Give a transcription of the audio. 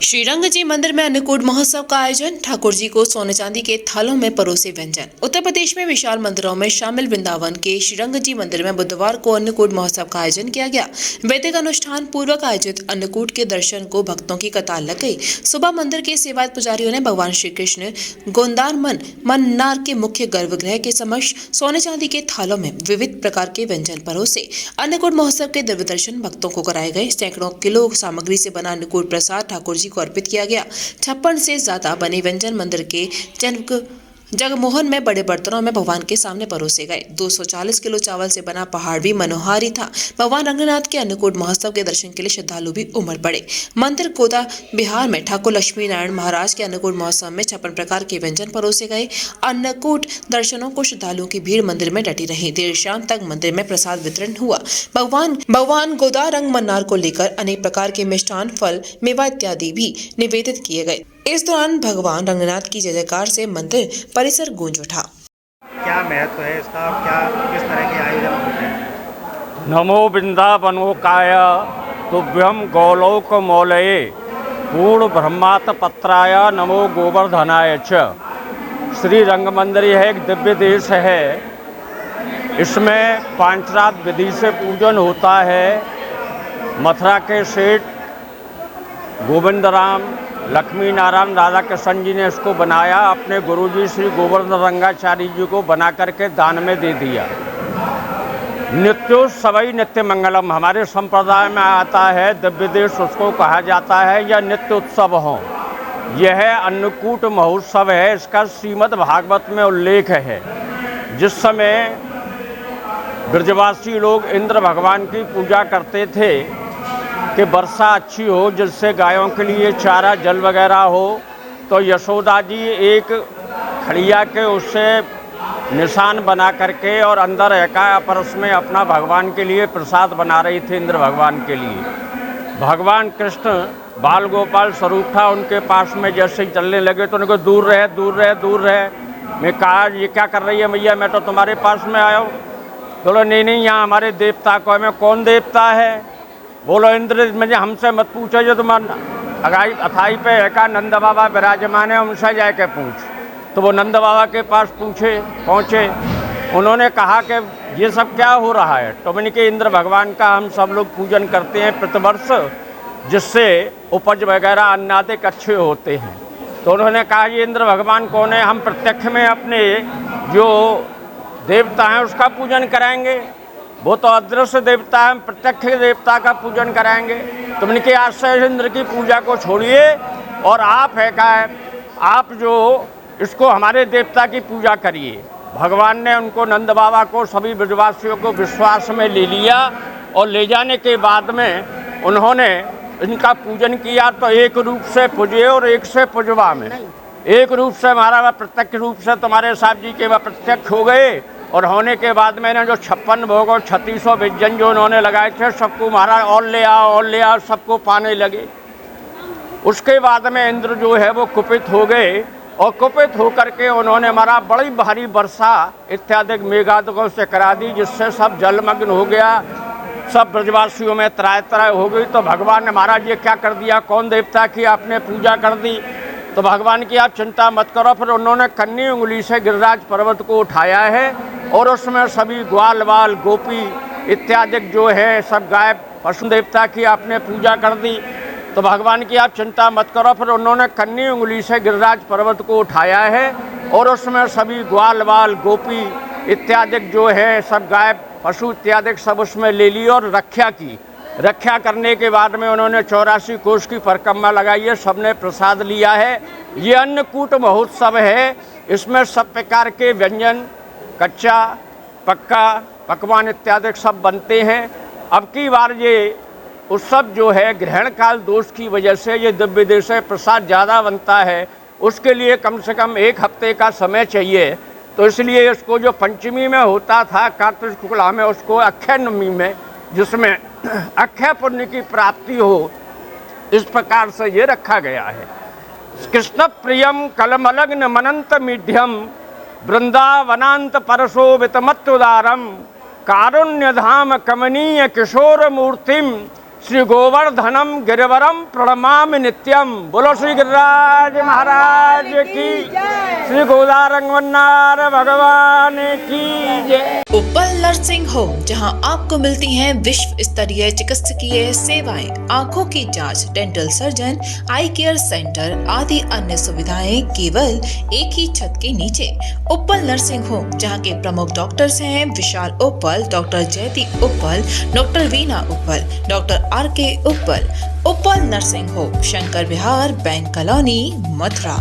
श्रीरंग जी मंदिर में अन्नकूट महोत्सव का आयोजन। ठाकुर जी को सोने चांदी के थालों में परोसे व्यंजन। उत्तर प्रदेश में विशाल मंदिरों में शामिल वृंदावन के श्रीरंग जी मंदिर में बुधवार को अन्नकूट महोत्सव का आयोजन किया गया। वैदिक अनुष्ठान पूर्वक आयोजित अन्नकूट के दर्शन को भक्तों की कतार लग गई। सुबह मंदिर के सेवायत पुजारियों ने भगवान श्री कृष्ण गोंदारमन मन्नार के मुख्य गर्भगृह के समक्ष सोने चांदी के थालों में विविध प्रकार के व्यंजन परोसे। अन्नकूट महोत्सव के दिव्य दर्शन भक्तों को कराए गए। सैकड़ों किलो सामग्री से बना अन्नकूट प्रसाद ठाकुर जी को अर्पित किया गया। 56 से ज्यादा बने व्यंजन मंदिर के जगमोहन में बड़े बर्तनों में भगवान के सामने परोसे गए। 240 किलो चावल से बना पहाड़ भी मनोहारी था। भगवान रंगनाथ के अन्नकूट महोत्सव के दर्शन के लिए श्रद्धालु भी उमड़ पड़े। मंदिर कोदा बिहार में ठाकुर लक्ष्मी नारायण महाराज के अन्नकूट महोत्सव में 56 प्रकार के व्यंजन परोसे गए। अन्नकूट दर्शनों को श्रद्धालुओं की भीड़ मंदिर में डटी रही। देर शाम तक मंदिर में प्रसाद वितरण हुआ। भगवान गोदारंग मन्नार को लेकर अनेक प्रकार के मिष्ठान, फल, मेवा इत्यादि भी निवेदित किए गए। इस दौरान भगवान रंगनाथ की जय जयकार से मंदिर परिसर गूंज उठा। क्या महत्व है इसका और क्या किस तरह के आयोजन होते हैं? नमो वृंदावनोकाय तुभ्यं गोलोक मौलये पूर्ण ब्रह्मात पत्राय नमो गोवर्धनाय च। श्री रंग मंदिर यह एक दिव्य देश है। इसमें पांचरात विधि से पूजन होता है। मथुरा के सेठ गोविंद राम लक्ष्मी नारायण राधा कृष्ण जी ने इसको बनाया। अपने गुरुजी श्री गोवर्धन रंगाचार्य जी को बना करके दान में दे दिया। नित्योत्सवई नित्य मंगलम हमारे संप्रदाय में आता है। दिव्य देश उसको कहा जाता है या नित्य उत्सव हो। यह अन्नकूट महोत्सव है। इसका श्रीमद् भागवत में उल्लेख है। जिस समय ब्रजवासी लोग इंद्र भगवान की पूजा करते थे कि वर्षा अच्छी हो, जिससे गायों के लिए चारा जल वगैरह हो, तो यशोदा जी एक खड़िया के उससे निशान बना करके और अंदर एका परस में अपना भगवान के लिए प्रसाद बना रही थी इंद्र भगवान के लिए। भगवान कृष्ण बाल गोपाल स्वरूप था। उनके पास में जैसे ही चलने लगे तो उनको दूर रहे दूर रहे दूर रहे। मैं कहा ये क्या कर रही है मैया, मैं तो तुम्हारे पास में आया हूँ। बोलो नहीं नहीं, यहाँ हमारे देवता को है। मैं कौन देवता है? बोलो इंद्र, मुझे हमसे मत पूछो, जो तुम अथाई पे एका नंद बाबा विराजमान है उनसे जाके पूछ। तो वो नंद बाबा के पास पहुँचे। उन्होंने कहा कि ये सब क्या हो रहा है? तो मैंने कि इंद्र भगवान का हम सब लोग पूजन करते हैं प्रतिवर्ष, जिससे उपज वगैरह अन्नादिक अच्छे होते हैं। तो उन्होंने कहा ये इंद्र भगवान कौन है? हम प्रत्यक्ष में अपने जो देवता हैं उसका पूजन कराएंगे। वो तो अदृश्य देवता है, हम प्रत्यक्ष देवता का पूजन कराएंगे। तुमने कि आज से इंद्र की पूजा को छोड़िए और आप आप जो इसको हमारे देवता की पूजा करिए। भगवान ने उनको नंद बाबा को सभी ब्रजवासियों को विश्वास में ले लिया और ले जाने के बाद में उन्होंने इनका पूजन किया। तो एक रूप से पूजे और एक से पुजवा में एक रूप से महाराज प्रत्यक्ष रूप से तुम्हारे साहब जी के वह प्रत्यक्ष हो गए। और होने के बाद मैंने जो 56 भोग और 3600 व्यंजन जो उन्होंने लगाए थे सबको महाराज और ले आओ सबको पाने लगे। उसके बाद में इंद्र जो है वो कुपित हो गए और कुपित होकर के उन्होंने मारा बड़ी भारी वर्षा इत्यादि मेघादकों से करा दी, जिससे सब जलमग्न हो गया। सब ब्रजवासियों में त्राय त्राय हो गई। तो भगवान ने महाराज ये क्या कर दिया? कौन देवता की आपने पूजा कर दी? तो भगवान की आप चिंता मत करो। फिर उन्होंने कन्नी उंगली से गिरिराज पर्वत को उठाया है और उसमें सभी ग्वाल वाल गोपी इत्यादि जो है सब गाय पशु देवता की आपने पूजा कर दी। तो भगवान की आप चिंता मत करो। फिर उन्होंने कन्नी उंगली से गिरिराज पर्वत को उठाया है और उसमें सभी ग्वाल वाल गोपी इत्यादि जो है सब गाय पशु इत्यादि सब उसमें ले ली और रक्षा करने के बाद में उन्होंने 84 कोष की परिक्रमा लगाई है। सबने प्रसाद लिया है। ये अन्नकूट महोत्सव है। इसमें सब प्रकार के व्यंजन, कच्चा पक्का पकवान इत्यादि सब बनते हैं। अब की बार ये उत्सव जो है ग्रहण काल दोष की वजह से ये दिव्य देश से प्रसाद ज़्यादा बनता है। उसके लिए कम से कम 1 हफ्ते का समय चाहिए। तो इसलिए इसको जो पंचमी में होता था कार्तिक शुक्ला में, उसको अक्षय नवमी में, जिसमें अक्षय पुण्य की प्राप्ति हो, इस प्रकार से ये रखा गया है। कृष्ण प्रियम कलमलग्न मनंत मीढ्यम वृंदावनांत परशो वितमत्तुदारम कारुण्यधाम कमनीय किशोर मूर्तिम श्री गोवर्धनम गिरिवरम प्रणमामि नित्यम। बोलो श्री गिरिराज महाराज की, श्री गोदारंगवन्नार भगवान की जय। उपल नर्सिंग होम, जहां आपको मिलती हैं विश्व स्तरीय चिकित्सकीय सेवाएं, आंखों की जांच, डेंटल सर्जन, आई केयर सेंटर आदि अन्य सुविधाएं केवल एक ही छत के नीचे। उपल नर्सिंग होम, जहां के प्रमुख डॉक्टर्स हैं विशाल उप्पल, डॉक्टर जयति उप्पल, डॉक्टर वीना उप्पल, डॉक्टर आर के उप्पल। उपल नर्सिंग होम, शंकर विहार, बैंक कॉलोनी, मथुरा।